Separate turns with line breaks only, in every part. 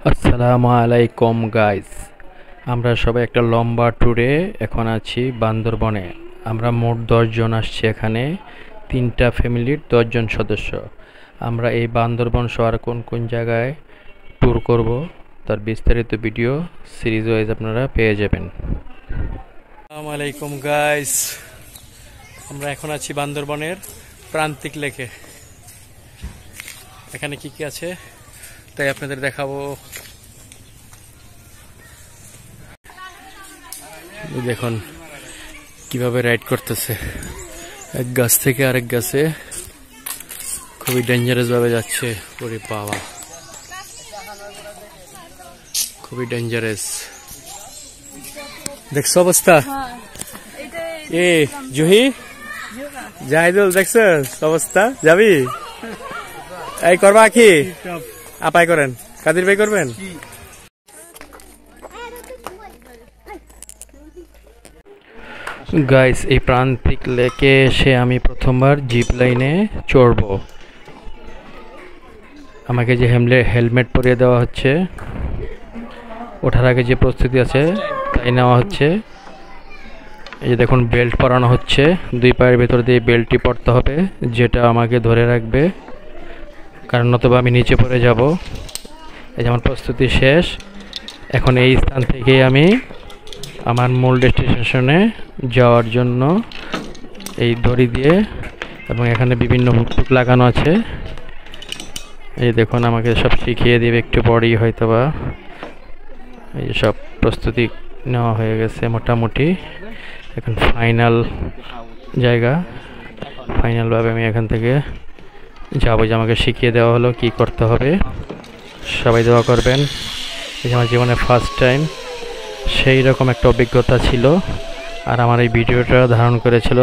আসসালামু আলাইকুম গাইস। আমরা সবাই একটা লম্বা ট্যুরে এখন আছি বান্দরবনে। আমরা মোট 10 জন আসছি এখানে, 3টা ফ্যামিলির 10 জন সদস্য। আমরা এই বান্দরবন শহর কোন কোন জায়গায় ট্যুর করব তার বিস্তারিত ভিডিও সিরিজ ওয়াইজ আপনারা পেয়ে যাবেন। আসসালামু আলাইকুম গাইস, আমরা এখন আছি বান্দরবনের প্রান্তিক লেকে। এখানে কি কি আছে তাই আপনাদের দেখাবো। দেখুন কিভাবে রাইড করতেছে, এক গাছ থেকে আরেক গাছে, খুবই ডেঞ্জারাস ভাবে যাচ্ছে। ওরে বাবা, খুবই ডেঞ্জারাস। দেখছো অবস্থা? এ জুহি, জাহিদুল, দেখছো অবস্থা? যাবি? এই করবা কি? আপাই করেন, কাদির ভাই করবেন? গাইস, এই প্রান্তিক লেকে এসে আমি প্রথমবার জিপ লাইনে চড়ব। আমাকে যে হেলমেট পরিয়ে দেওয়া হচ্ছে, ওঠার আগে যে প্রস্তুতি আছে তাই নেওয়া হচ্ছে। এই যে দেখুন, বেল্ট পরানো হচ্ছে, 2 পায়ের ভেতর দিয়ে বেল্টটি পরতে হবে, যেটা আমাকে ধরে রাখবে, কারণ নতুবা আমি নিচে পড়ে যাব। এই যে আমার প্রস্তুতি শেষ। এখন এই স্থান থেকে আমি আমার মূল ডেস্টিনেশনে যাওয়ার জন্য এই দড়ি দিয়ে, এবং এখানে বিভিন্ন হুক লাগানো আছে। এই দেখুন, আমাকে সব শিখিয়ে দেবে একটু পরেই হয়তোবা। এই যে সব প্রস্তুতি নেওয়া হয়ে গেছে মোটামুটি। এখন ফাইনাল জায়গা, ফাইনালভাবে আমি এখান থেকে যাবো। যে আমাকে শিখিয়ে দেওয়া হলো কি করতে হবে। সবাই দোয়া করবেন। এই আমার জীবনে ফার্স্ট টাইম, সেই রকম একটা অভিজ্ঞতা ছিল। আর আমার এই ভিডিওটা ধারণ করেছিল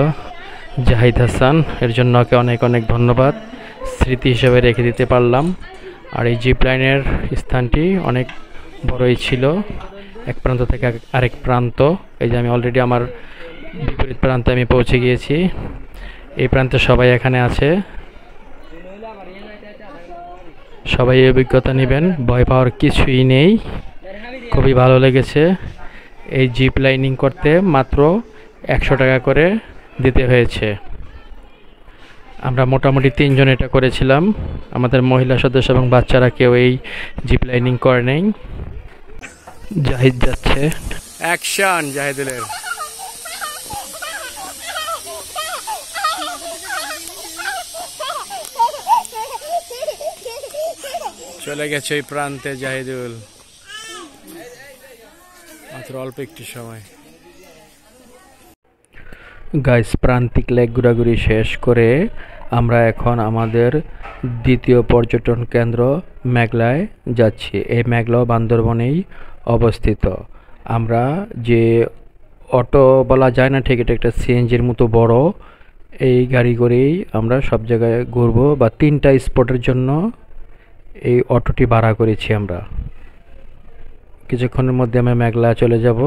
জাহিদ হাসান, এর জন্য ওকে অনেক অনেক ধন্যবাদ। স্মৃতি হিসেবে রেখে দিতে পারলাম। আর এই জিপ লাইনের স্থানটি অনেক বড়ই ছিল, এক প্রান্ত থেকে আরেক প্রান্ত। এই যে আমি অলরেডি আমার বিপরীত প্রান্তে আমি পৌঁছে গিয়েছি। এই প্রান্তে সবাই এখানে আছে, সবাই এই অভিজ্ঞতা নেবেন, ভয় পাওয়ার কিছুই নেই। খুবই ভালো লেগেছে। এই জিপ লাইনিং করতে মাত্র 100 টাকা করে দিতে হয়েছে। আমরা মোটামুটি 3 জন এটা করেছিলাম। আমাদের মহিলা সদস্য এবং বাচ্চারা কেউ এই জিপ লাইনিং করে নেই। জাহিদ যাচ্ছে। অ্যাকশন জাহিদুলের। চলে গেছে ওই প্রান্তে জাহিদুল, মাত্র অল্প একটু সময়। গাইস, প্রান্তিক লেক ঘোরাঘুরি শেষ করে আমরা এখন আমাদের দ্বিতীয় পর্যটন কেন্দ্র মেঘলায় যাচ্ছি। এই মেঘলা বান্দরবনেই অবস্থিত। আমরা যে অটো বলা যায় না ঠিক, এটা একটা সিএনজির মতো বড়, এই গাড়ি করেই আমরা সব জায়গায় ঘুরবো, বা 3টা স্পটের জন্য এই অটোটি ভাড়া করেছি আমরা। কিছুক্ষণের মধ্যে আমরা মেঘলা চলে যাব।